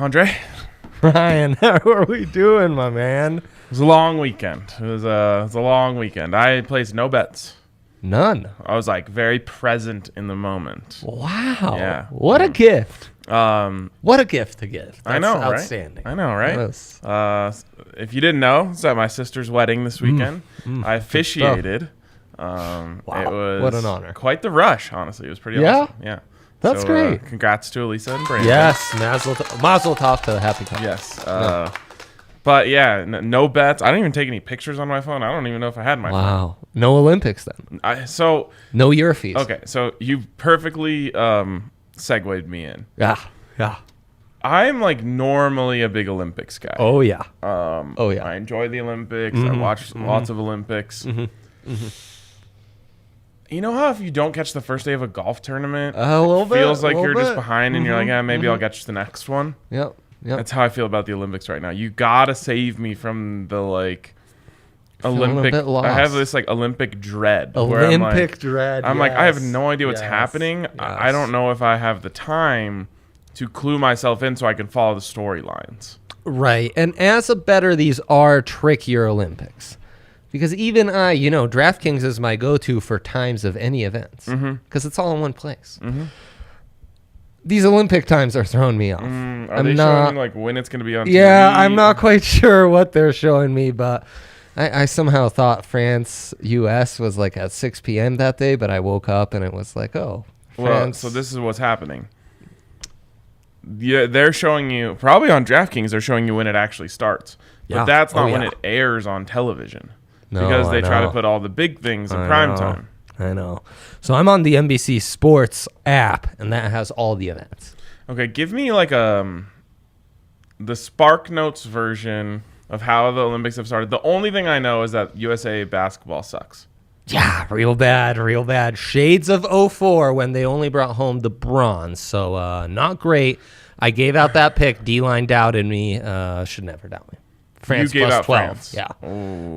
Andre? Ryan, how are we doing, my man? It was a long weekend. It was a long weekend. I placed no bets. None. I was like very present in the moment. Wow. Yeah. What a gift. What a gift to give. That's I know, outstanding. Right? I know, right? Yes. If you didn't know, it's at my sister's wedding this weekend. I officiated. Wow. It was what an honor. Quite the rush, honestly. It was pretty awesome. Yeah. That's great. Congrats to Elisa and Brandon. Yes. Mazel tov to the happy couple. Yes. But yeah, no bets. I didn't even take any pictures on my phone. I don't even know if I had my phone. Wow. No Olympics then. No Euro-fees. Okay, so you perfectly segued me in. Yeah. I'm like normally a big Olympics guy. Oh yeah. I enjoy the Olympics. I watch lots of Olympics. You know how if you don't catch the first day of a golf tournament, it feels like you're just behind and you're like, maybe I'll catch the next one? Yep. That's how I feel about the Olympics right now. You gotta save me from the Olympic. I have this Olympic dread. Dread. I'm like, I have no idea what's happening. Yes. I don't know if I have the time to clue myself in so I can follow the storylines. Right. And as a bettor, these are trickier Olympics. Because even DraftKings is my go-to for times of any events. Because it's all in one place. These Olympic times are throwing me off. Are they showing when it's going to be on TV? Yeah, I'm not quite sure what they're showing me, but I somehow thought France-US was at 6 p.m. that day, but I woke up and it was France. Well, so this is what's happening. Yeah, they're showing you, probably on DraftKings, they're showing you when it actually starts. But that's not when it airs on television. No, because they try to put all the big things in prime time. I know. So I'm on the NBC Sports app, and that has all the events. Okay, give me the Spark Notes version of how the Olympics have started. The only thing I know is that USA basketball sucks. Yeah, real bad. Shades of 04 when they only brought home the bronze. So not great. I gave out that pick. D-line doubted me. Should never doubt me. France you gave plus out 12. France. Yeah.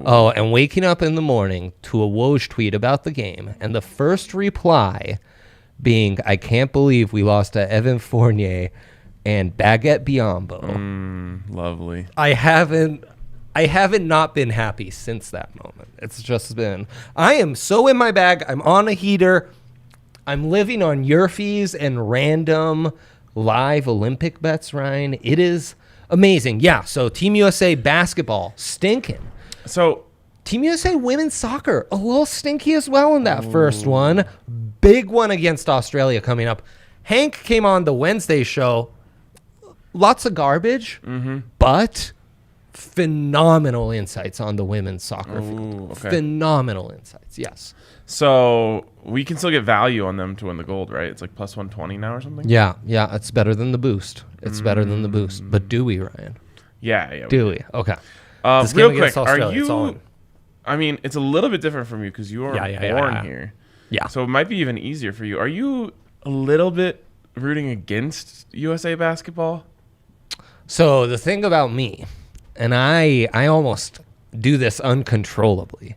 Oh, and waking up in the morning to a Woj tweet about the game, and the first reply being, I can't believe we lost to Evan Fournier and Baguette Biombo. Lovely. I haven't not been happy since that moment. It's just been, I am so in my bag. I'm on a heater. I'm living on your fees and random live Olympic bets, Ryan. It is amazing. Yeah, so Team USA basketball, stinking. So Team USA women's soccer, a little stinky as well in that first one. Big one against Australia coming up. Hank came on the Wednesday show. Lots of garbage, but phenomenal insights on the women's soccer field. Okay. Phenomenal insights, yes. So we can still get value on them to win the gold, right? It's plus 120 now or something? Yeah, it's better than the boost. But do we, Ryan? Yeah. Do we? Okay. Real quick, are you... I mean, it's a little bit different from you because you are born here. Yeah. So it might be even easier for you. Are you a little bit rooting against USA basketball? So the thing about me, and I almost do this uncontrollably,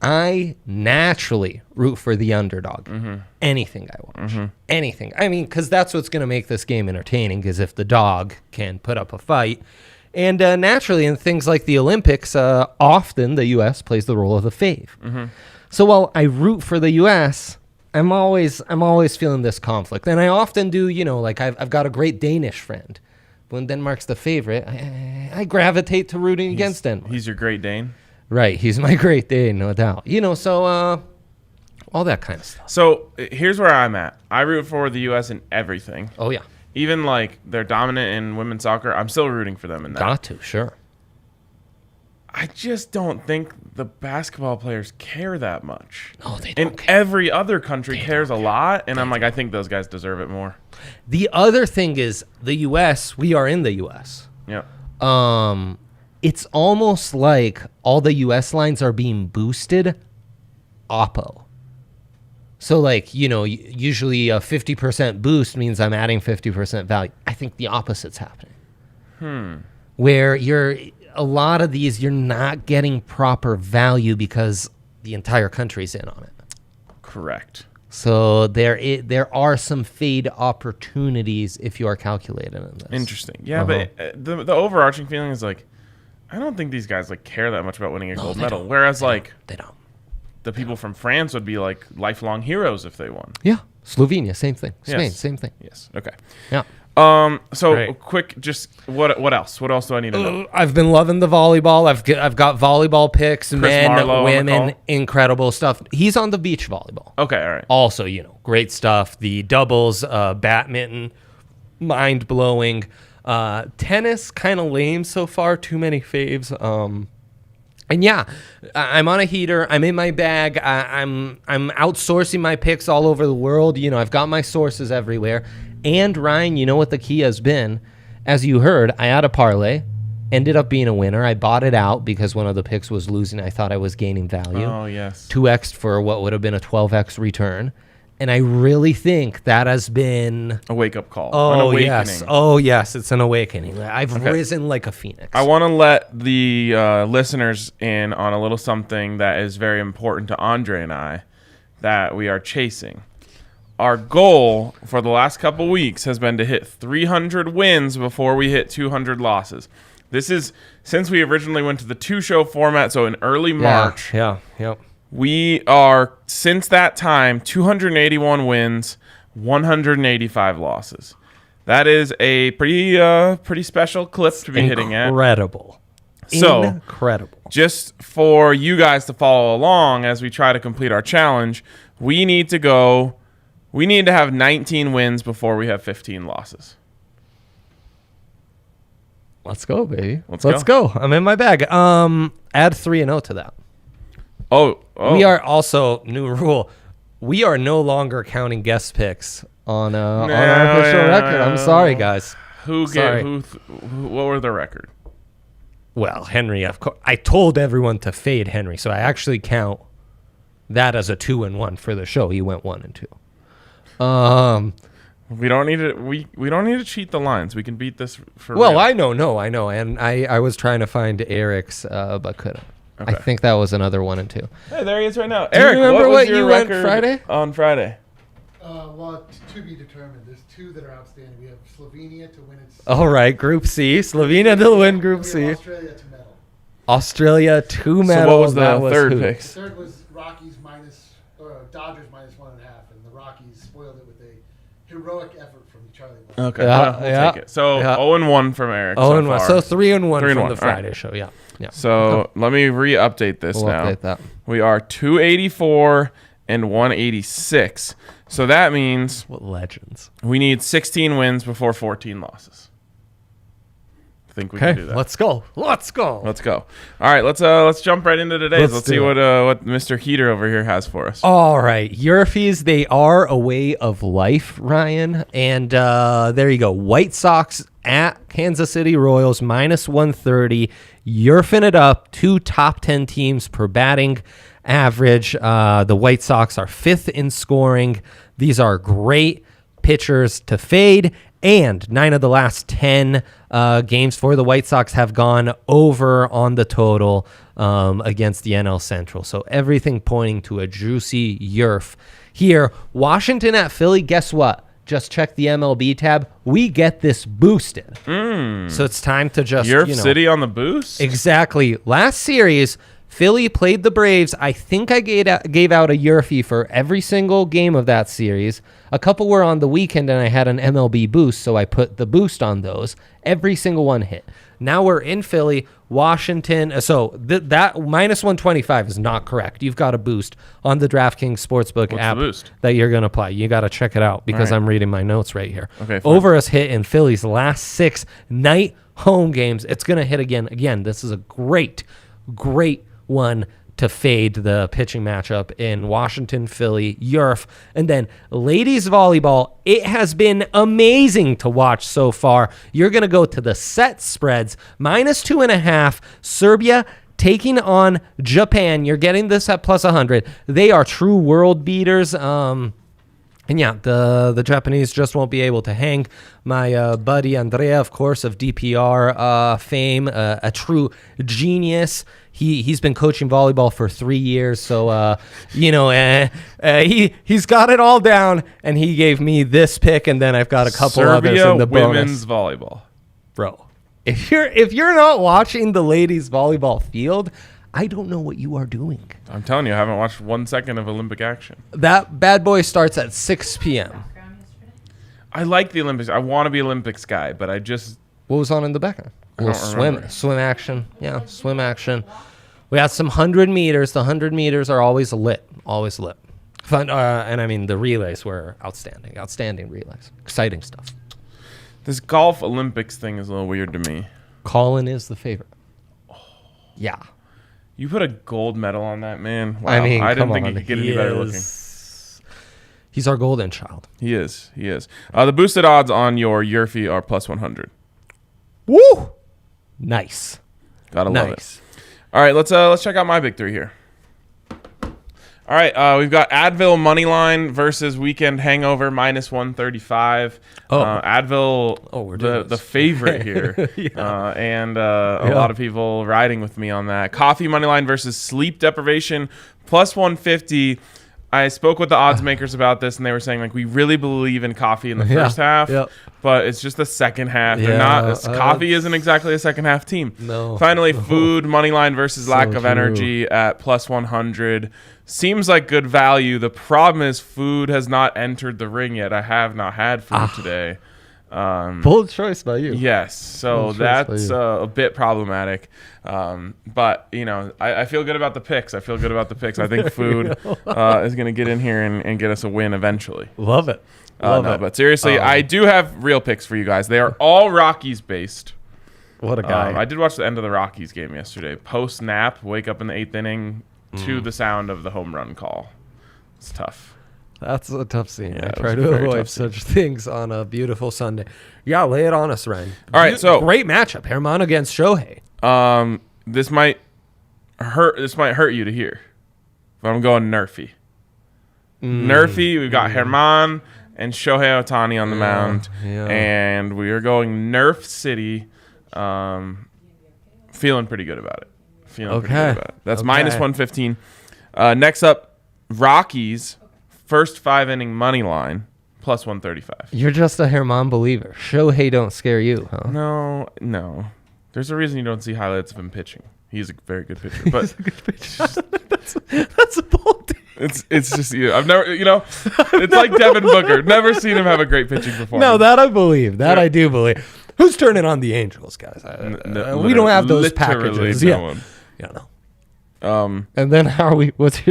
I naturally root for the underdog. Anything I watch. Anything. I mean, because that's what's going to make this game entertaining, is if the dog can put up a fight. And naturally, in things like the Olympics, often the U.S. plays the role of the fave. So while I root for the U.S., I'm always feeling this conflict. And I often do, I've got a great Danish friend. When Denmark's the favorite, I gravitate to rooting against Denmark. He's your Great Dane? Right, he's my Great Dane, no doubt. So all that kind of stuff. So here's where I'm at. I root for the U.S. in everything. Oh, yeah. Even they're dominant in women's soccer, I'm still rooting for them in that. Got to, sure. I just don't think the basketball players care that much. No, they don't and care. Every other country cares a lot, and I think those guys deserve it more. The other thing is the U.S., we are in the U.S. Yeah. It's almost like all the U.S. lines are being boosted oppo. So, usually a 50% boost means I'm adding 50% value. I think the opposite's happening. Where a lot of these, you're not getting proper value because the entire country's in on it. Correct. So there are some fade opportunities if you are calculating in this. Interesting. Yeah, but the overarching feeling is like, I don't think these guys like care that much about winning a gold medal. Don't. Whereas they like don't. The people from France would be like lifelong heroes if they won. Yeah. Slovenia, same thing. Spain, Yes. same thing. Yes. Okay. Yeah. So Great. quick, just what else? What else do I need to know? I've been loving the volleyball. I've got volleyball picks, men, Marlowe women, incredible stuff. He's on the beach volleyball. Okay, all right. Also, great stuff. The doubles, badminton, mind blowing. Tennis, kind of lame so far. Too many faves. And yeah, I'm on a heater. I'm in my bag. I'm outsourcing my picks all over the world. I've got my sources everywhere. And Ryan, you know what the key has been? As you heard, I had a parlay, ended up being a winner. I bought it out because one of the picks was losing. I thought I was gaining value. Oh, yes. 2x for what would have been a 12x return. And I really think that has been a wake-up call. Oh, an awakening. yes. Oh, yes. It's an awakening. I've risen like a phoenix. I want to let the listeners in on a little something that is very important to Andre and I that we are chasing. Our goal for the last couple weeks has been to hit 300 wins before we hit 200 losses. This is since we originally went to the 2-show format, so in early March. Yeah. Yep. We are, since that time, 281 wins, 185 losses. That is a pretty special clip to be hitting at. Incredible. So, incredible. Just for you guys to follow along as we try to complete our challenge, we need to have 19 wins before we have 15 losses. Let's go, baby. Let's go. I'm in my bag. Add 3-0 to that. Oh. We are also, new rule, we are no longer counting guest picks on our official record. I'm sorry, guys. What were the record? Well, Henry, of course. I told everyone to fade Henry, so I actually count that as a 2-1 for the show. He went 1-2. We don't need to. We don't need to cheat the lines. We can beat this for. Well, real. I know, and I was trying to find Eric's, but couldn't. Okay. I think that was another 1-2. Hey, there he is right now. Do Eric, you remember what was what your you record went Friday? On Friday? Well, to be determined. There's two that are outstanding. We have Slovenia to win its. All right, Group C. Slovenia to win Group We C. have Australia to medal. Australia to medal. So what was the third who? pick? The third was Rockies Dodgers minus 1.5, and the Rockies spoiled it with a heroic effort from Charlie Black. Okay, Yeah, we'll take it. So 0-1 from Eric. 0-1. So So 3-1 from 3-1. the Friday show. Yeah. So let me re-update this We'll now. update that. We are 284 and 186. So that means What legends. we need 16 wins before 14 losses. I think we can do that. Let's go. Let's go. All right, let's jump right into today's. Let's see do what Mr. Heater over here has for us. All right, Yurfies, they are a way of life, Ryan. And there you go. White Sox at Kansas City Royals, minus 130. Yurfing it up. 2 top 10 teams per batting average. The White Sox are 5th in scoring. These are great pitchers to fade. And 9 of the last 10 games for the White Sox have gone over on the total against the NL Central. So everything pointing to a juicy Yurf here. Washington at Philly, guess what? Just check the MLB tab. We get this boosted. So it's time to just, Yurf City on the boost? Exactly. Last series, Philly played the Braves. I think I gave out a Yurfie for every single game of that series. A couple were on the weekend, and I had an MLB boost, so I put the boost on those. Every single one hit. Now we're in Philly, Washington. So that minus 125 is not correct. You've got a boost on the DraftKings Sportsbook app that you're going to play. You got to check it out because I'm reading my notes right here. Okay, fine. Over us hit in Philly's last 6 night home games. It's going to hit again. Again, this is a great one to fade the pitching matchup in Washington, Philly, Yurf. And then ladies volleyball, it has been amazing to watch so far. You're going to go to the set spreads, minus 2.5, Serbia taking on Japan. You're getting this at plus 100. They are true world beaters. And yeah, the Japanese just won't be able to hang. My buddy Andrea, of course, of DPR fame, a true genius. He's been coaching volleyball for 3 years, so he's got it all down. And he gave me this pick, and then I've got a couple others in the women's bonus. volleyball, Bro. If you're not watching the ladies volleyball field, I don't know what you are doing. I'm telling you, I haven't watched 1 second of Olympic action. That bad boy starts at 6 p.m. I like the Olympics. I want to be Olympics guy, but I just... What was on in the background? I don't remember. Swim action. Yeah, swim action. We had some 100 meters. The 100 meters are always lit. Always lit. Fun. And I mean, the relays were outstanding. Outstanding relays. Exciting stuff. This golf Olympics thing is a little weird to me. Colin is the favorite. Yeah. You put a gold medal on that, man. Wow. I mean, I didn't come think on. he could get any better looking. He's our golden child. He is. The boosted odds on your Yurfie are plus 100. Woo! Nice. Gotta love it. All right, let's check out my big three here. All right, we've got Advil money line versus Weekend Hangover minus 135. Advil, the favorite here, Yeah. and a lot of people riding with me on that. Coffee money line versus sleep deprivation plus 150. I spoke with the odds makers about this, and they were saying like we really believe in coffee in the first half, but it's just the second half. They're not. Coffee isn't exactly a second half team. No. Finally, food money line versus lack of energy at plus 100 seems like good value. The problem is food has not entered the ring yet. I have not had food today. Bold choice by you. Yes, so that's a bit problematic. But, I feel good about the picks. I think food is going to get in here and get us a win eventually. Love it. But seriously, I do have real picks for you guys. They are all Rockies based. What a guy. I did watch the end of the Rockies game yesterday. Post nap, wake up in the 8th inning to the sound of the home run call. It's tough. That's a tough scene. Yeah, I try to avoid such things on a beautiful Sunday. Yeah, lay it on us, Ryan. All right, so great matchup, Herman against Shohei. This might hurt you to hear, but I'm going Nerfy. Nerfy. We've got Herman and Shohei Ohtani on the mound, and we are going Nerf City. Feeling pretty good about it. That's minus 115. Next up, Rockies. First 5 inning money line, plus 135. You're just a Herman believer. Shohei don't scare you, huh? No. There's a reason you don't see highlights of him pitching. He's a very good pitcher. But He's a good pitcher. That's a bold take. It's just I've never it's like Devin Booker. Never seen him have a great pitching performance. No, that I believe. I do believe. Who's turning on the Angels, guys? We don't have those packages. No one. Yeah, no. And then how are we? Let's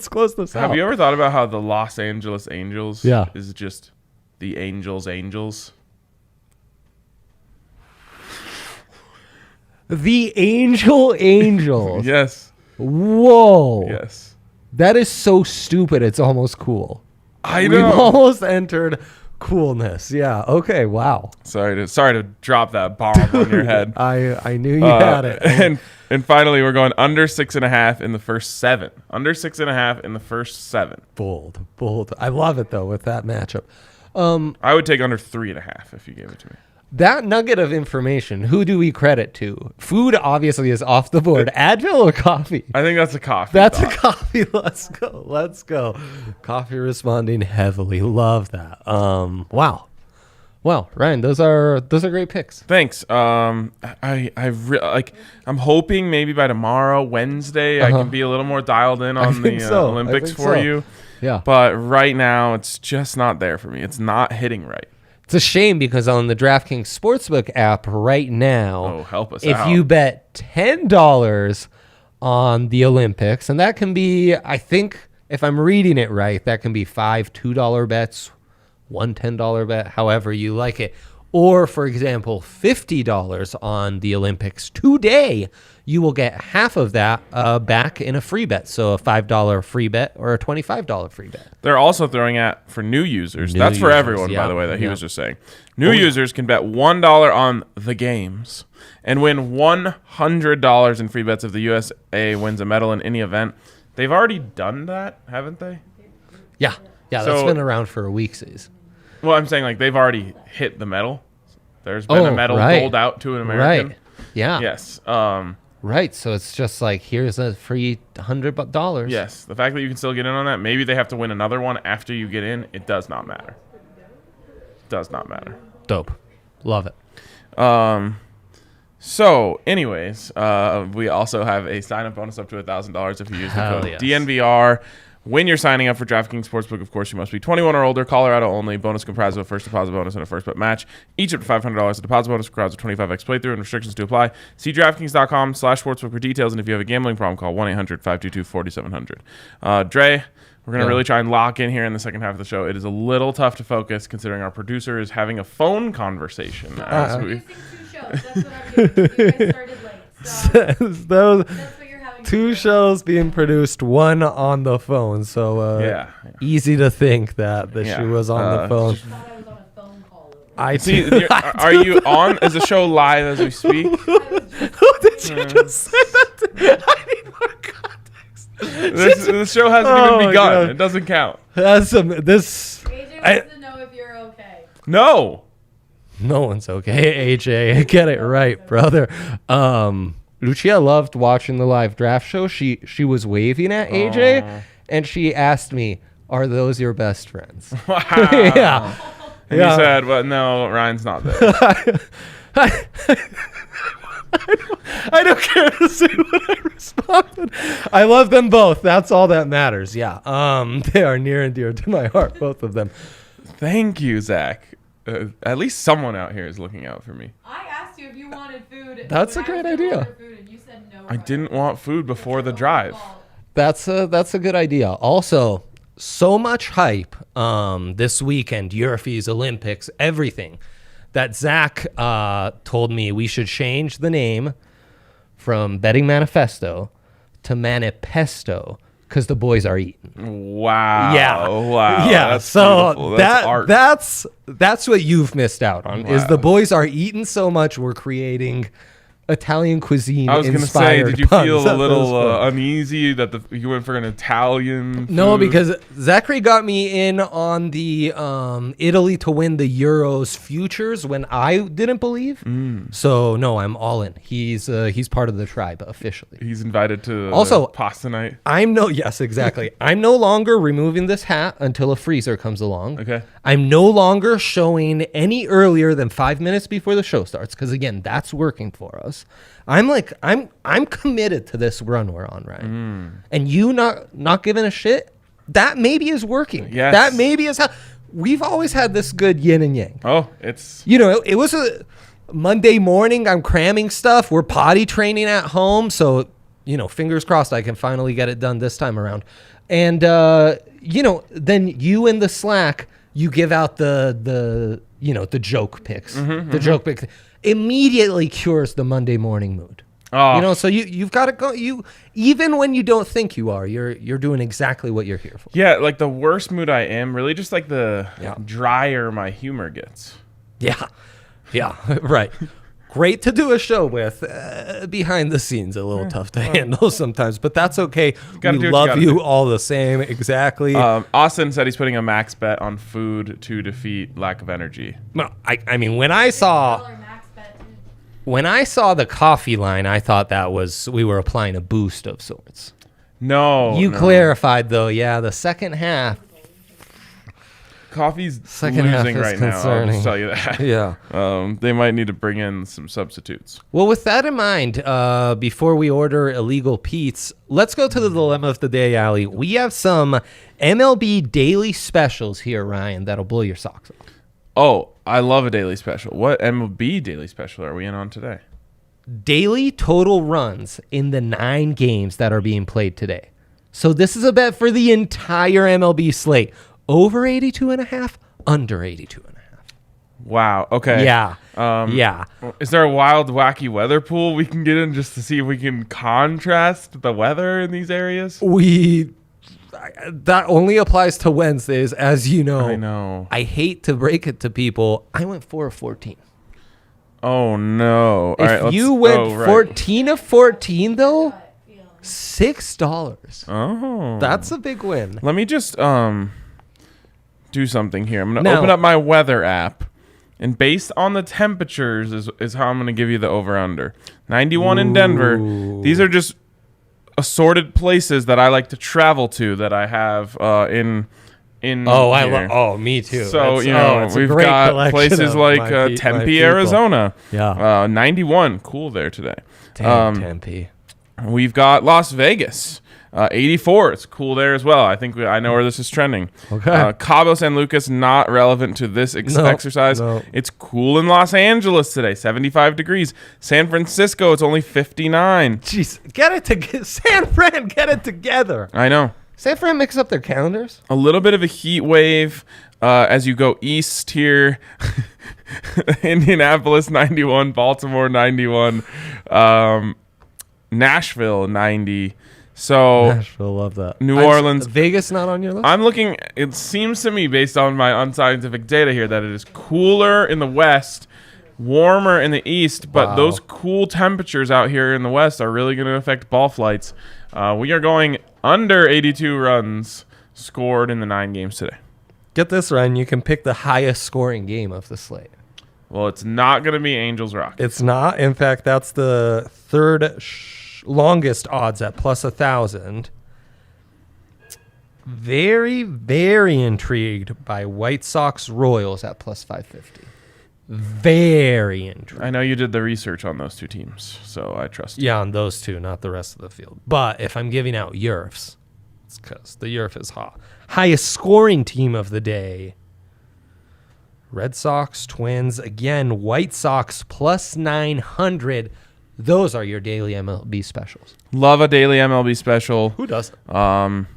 close this out. Have you ever thought about how the Los Angeles Angels Yeah. is just the Angels? The Angels. Yes. Whoa. Yes. That is so stupid. It's almost cool. I know. We've almost entered coolness. Yeah. Okay. Wow. Sorry to drop that bomb on your head. I knew you had it. And finally, we're going under 6.5 in the first 7. Under 6.5 in the first 7. Bold. I love it though with that matchup. I would take under 3.5 if you gave it to me. That nugget of information, who do we credit to? Food obviously is off the board. Advil or coffee? I think that's a coffee. That's a coffee. Let's go. Coffee responding heavily. Love that. Wow. Well, Ryan, those are great picks. Thanks. I'm hoping maybe by tomorrow, Wednesday, I can be a little more dialed in on the Olympics for you. Yeah. But right now, it's just not there for me. It's not hitting right. It's a shame because on the DraftKings Sportsbook app right now, help us if out. you bet $10 on the Olympics, and that can be, I think, if I'm reading it right, that can be 5 $2 bets, one $10 bet, however you like it. Or, for example, $50 on the Olympics today, you will get half of that back in a free bet. So a $5 free bet or a $25 free bet. They're also throwing out for new users. That's for everyone, by the way, that he was just saying. New users can bet $1 on the games and win $100 in free bets if the USA wins a medal in any event. They've already done that, haven't they? Yeah. Yeah, that's been around for a week, C's. Well, I'm saying like they've already hit the medal. There's been a medal doled out to an American. Right. Yeah. Yes. Right. So it's just like, here's a free $100. Yes. The fact that you can still get in on that, maybe they have to win another one after you get in. It does not matter. Does not matter. Dope. Love it. So, anyways, we also have a sign-up bonus up to $1,000 if you use the code DNVR. When you're signing up for DraftKings Sportsbook, of course, you must be 21 or older, Colorado only. Bonus comprised of a first deposit bonus and a first bet match. Each up to $500. A deposit bonus requires a 25x playthrough and restrictions to apply. See DraftKings.com/sportsbook for details. And if you have a gambling problem, call 1-800-522-4700. Dre, we're going to really try and lock in here in the second half of the show. It is a little tough to focus considering our producer is having a phone conversation. Producing 2 shows. That's what I'm doing. You guys started late. So that's what you're having. 2 shows being produced, 1 on the phone. So easy to think that she was on the phone. I thought I was on a phone call. I see. Are you on? Is the show live as we speak? Who did you just say that to? I need more context. The show hasn't even begun. God. It doesn't count. That's AJ wants to know if you're okay. No. No one's okay, AJ. Get it right, brother. Lucia loved watching the live draft show. She was waving at AJ, and she asked me, "Are those your best friends?" Wow. Yeah. And you said, "Well, no, Ryan's not there." I don't care to say what I responded. I love them both. That's all that matters. Yeah. They are near and dear to my heart, both of them. Thank you, Zach. At least someone out here is looking out for me. I asked you if you wanted food. That's a great idea. Food and you said no. I didn't want food before the drive. That's a good idea. Also, so much hype this weekend, Europees, Olympics, everything, that Zach told me we should change the name from Betting Manifesto to Manifesto because the boys are eating. Wow. Yeah. Wow. Yeah. That's so beautiful. That's art. that's what you've missed out on. Is the boys are eating so much we're creating Italian cuisine. I was going to say, did you feel a little uneasy that you went for an Italian food? No, because Zachary got me in on the Italy to win the Euros futures when I didn't believe. So no, I'm all in. He's part of the tribe officially. He's invited to also pasta night. Yes, exactly. I'm no longer removing this hat until a freezer comes along. Okay. I'm no longer showing any earlier than 5 minutes before the show starts because again, that's working for us. I'm committed to this run we're on, right? And you not giving a shit, that maybe is working. Yes. That maybe is how we've always had this good yin and yang. Oh, it's it was a Monday morning. I'm cramming stuff. We're potty training at home, so fingers crossed I can finally get it done this time around. And then you in the Slack, you give out the joke picks, the joke picks. Immediately cures the Monday morning mood. Oh. So you've got to go. Even when you don't think you are, you're doing exactly what you're here for. Yeah, like the worse mood I am, really just like the drier my humor gets. Yeah, right. Great to do a show with. Behind the scenes, a little tough to handle sometimes, but that's okay. We love you all the same. Exactly. Austin said he's putting a max bet on food to defeat lack of energy. Well, I mean, when I saw the coffee line, I thought that was we were applying a boost of sorts. No. You clarified though. Yeah, the second half. Coffee's Second half losing is right now. I'll just concerning. tell you that. Yeah. They might need to bring in some substitutes. Well, with that in mind, before we order illegal Pete's, let's go to the dilemma of the day, Allie. We have some MLB daily specials here, Ryan, that'll blow your socks off. Oh, I love a daily special. What MLB daily special are we in on today? Daily total runs in the 9 games that are being played today. So this is a bet for the entire MLB slate. Over 82.5, under 82.5. Wow. Okay. Yeah. Yeah. Is there a wild, wacky weather pool we can get in just to see if we can contrast the weather in these areas? That only applies to Wednesdays, as you know. I know. I hate to break it to people. I went 4 of 14. Oh, no. If you went 14 of 14, though, $6. Oh. That's a big win. Let me just do something here. I'm going to open up my weather app, and based on the temperatures is how I'm going to give you the over-under. 91 in Denver. These are just assorted places that I like to travel to that I have in me too. So, it's we've got places like Tempe, Arizona. Yeah. 91. Cool there today. Damn, Tempe. We've got Las Vegas. 84. It's cool there as well. I know where this is trending. Okay. Cabo San Lucas, not relevant to this exercise. No. It's cool in Los Angeles today, 75 degrees. San Francisco, it's only 59. Jeez, San Fran, get it together. I know. San Fran mix up their calendars. A little bit of a heat wave as you go east here. Indianapolis, 91. Baltimore, 91. Nashville, 90. So Nashville, love that. New Orleans. Vegas not on your list? I'm looking, it seems to me, based on my unscientific data here, that it is cooler in the west, warmer in the east, but those cool temperatures out here in the west are really going to affect ball flights. We are going under 82 runs scored in the 9 games today. Get this, Ryan. You can pick the highest scoring game of the slate. Well, it's not going to be Angels Rockets. It's not. In fact, that's the third longest odds at plus 1,000. Very, very intrigued by White Sox Royals at plus 550. Very intrigued. I know you did the research on those two teams, so I trust you. Yeah, on those two, not the rest of the field. But if I'm giving out Yerfs, it's because the Yerf is hot. Highest scoring team of the day. Red Sox, Twins. Again, White Sox plus 900. Those are your daily MLB specials. Love a daily MLB special. Who doesn't? Love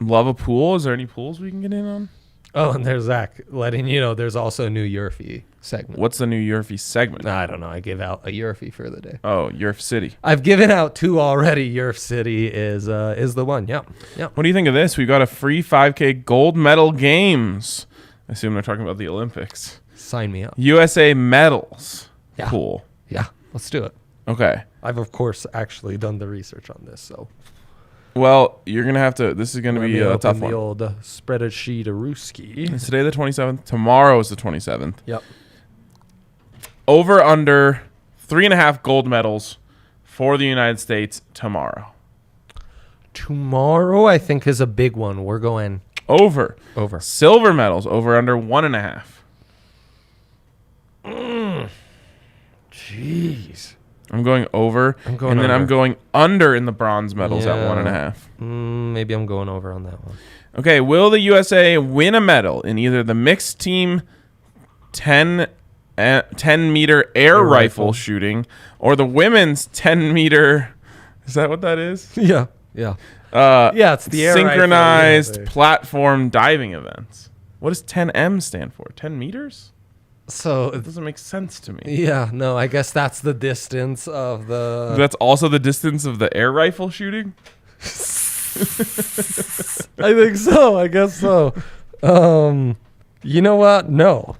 a pool. Is there any pools we can get in on? Oh, and there's Zach letting you know there's also a new Yerfie segment. What's the new Yerfie segment? I don't know. I gave out a Yerfie for the day. Oh, Yerf City. I've given out 2 already. Yerf City is the one. Yep. What do you think of this? We've got a free 5K gold medal games. I assume they're talking about the Olympics. Sign me up. USA medals. Yeah. Cool. Yeah, let's do it. Okay. I've, of course, actually done the research on this, so. Well, you're going to have to, this is going to be a tough one. The old spreadsheet Ruski. Is today the 27th? Tomorrow is the 27th. Yep. Over, under 3.5 gold medals for the United States tomorrow. Tomorrow, I think, is a big one. We're going Over. Silver medals, over, under 1.5. Jeez. I'm going over. I'm going and then under. I'm going under in the bronze medals at Yeah. 1.5. Maybe I'm going over on that one. Okay, will the USA win a medal in either the mixed team 10-meter air rifle shooting or the women's 10-meter... Is that what that is? Yeah. It's the air synchronized rifle, platform diving events. What does 10M stand for? 10 meters? So It doesn't make sense to me. yeah, no, I guess that's the distance of the. That's also the distance of the air rifle shooting? I think so. I guess so. You know what? No,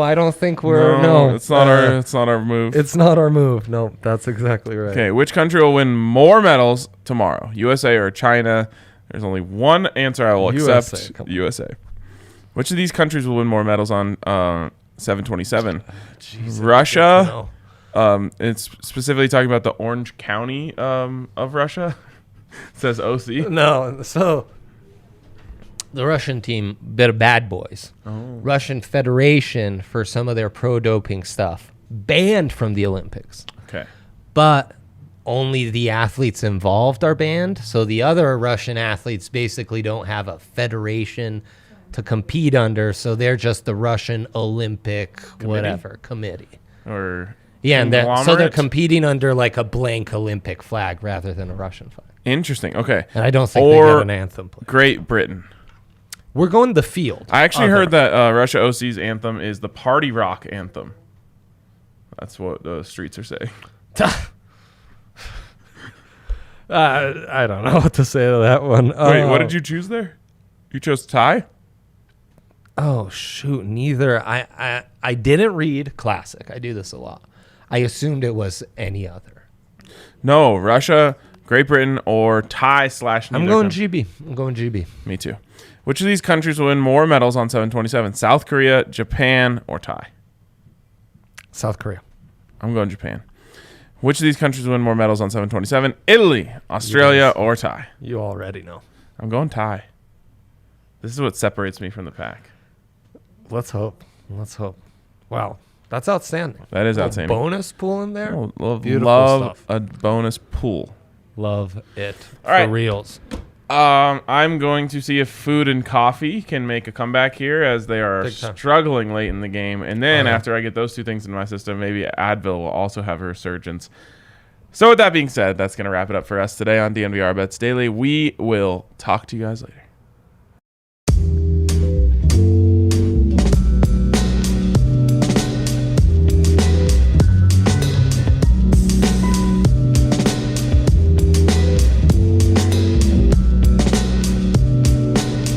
I don't think we're. No, it's not our. It's not our move. It's not our move. No, that's exactly right. Okay, which country will win more medals tomorrow? USA or China? There's only one answer I will accept. USA. Which of these countries will win more medals on 727? Russia. It's specifically talking about the Orange County of Russia. It says OC. No, so the Russian team, bit of bad boys. Russian Federation, for some of their pro-doping stuff, banned from the Olympics. Okay. But only the athletes involved are banned. So the other Russian athletes basically don't have a federation to compete under. So they're just the Russian Olympic committee. Or Yeah, and so they're conglomerate? competing under like a blank Olympic flag rather than a Russian flag. Interesting. Okay. And I don't think they got an anthem played. Great Britain. We're going the field. I actually heard that Russia OC's anthem is the party rock anthem. That's what the streets are saying. I don't know what to say to that one. Wait, what did you choose there? You chose Thai? Oh, shoot. Neither. I didn't read classic. I do this a lot. I assumed it was any other. No, Russia Great Britain or tie / I'm going GB. I'm going GB. Me too. Which of these countries will win more medals on 727? South Korea, Japan, or tie? South Korea. I'm going Japan. Which of these countries will win more medals on 727? Italy, Australia, or tie? You already know. I'm going tie. This is what separates me from the pack. Let's hope. Wow. That's outstanding. That is outstanding. Bonus pool in there. Beautiful love stuff. A bonus pool. Love it. All right. For reals. I'm going to see if food and coffee can make a comeback here as they are struggling late in the game. And then after I get those two things in my system, maybe Advil will also have a resurgence. So with that being said, that's going to wrap it up for us today on DNVR Bets Daily. We will talk to you guys later.